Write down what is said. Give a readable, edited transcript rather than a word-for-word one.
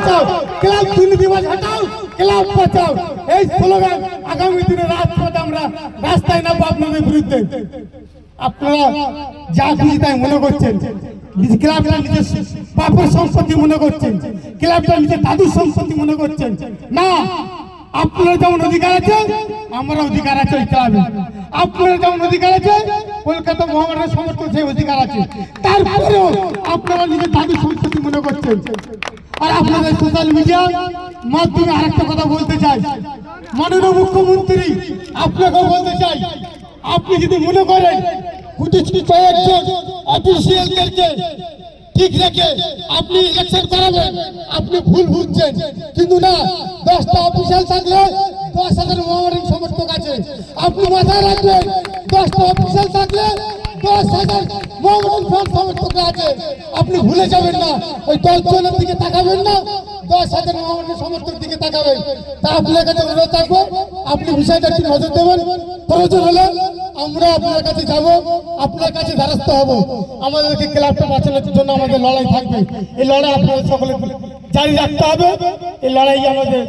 বাঁচাও, ক্লাব দুর্নীতিবাজ হটাও, ক্লাব বাঁচাও, এই স্লোগান আগামী দিনে রাজপথে আমরা রাস্তায় নামবো আপনাদের বিরুদ্ধে। আপনারা যা খুশি তাই মনে করছেন, ক্লাবটা নিজের বাপের সম্পত্তি মনে করছেন, ক্লাবটা নিজের দাদুর সম্পত্তি মনে করছেন না। আপনার যেমন অধিকার আছে আমার অধিকার আছে ওই ক্লাবে, আপনার যেমন অধিকার আছে কলকাতা মহানগরের সমর্থন সেই অধিকার আছে, তারপরেও আপনারা নিজের দাদুর সম্পত্তি মনে করছেন। আর আপনাদের সোশ্যাল মিডিয়া মাধ্যমে আরেকটা কথা বলতে চাই, মাননীয় মুখ্যমন্ত্রী আপনাকেও বলতে চাই, আপনি যদি মনে করেন কয়েকজন অফিসিয়ালদেরকে ঠিক রেখে আপনি ইলেকশন করাবেন, আপনি ভুল বুঝছেন। কিন্তু না, 10টা অফিসিয়াল থাকলে 10,000 মহামারীর সমর্থক আছে। আপনি মাথায় রাখবেন, 10টা অফিসিয়াল থাকলে 10,000 মহামারীর সমর্থক আছে। আপনি ভুলে যাবেন না, ওই 10 জনের দিকে তাকাবেন না, 10,000 মহামারীর সমর্থক দিকে তাকাবেন। তা আপনার কাছে অনুরোধ থাকবো, আপনি বিষয়টা একটু নজর দেবেন। প্রয়োজন হলে আমরা আপনার কাছে যাব, আপনার কাছে দ্বারস্থ হব। আমাদেরকে ক্লাবটা বাঁচানোর জন্য আমাদের লড়াই থাকবে, এই লড়াই আপনাদের সকলে জারি রাখতে হবে। এই লড়াই আমাদের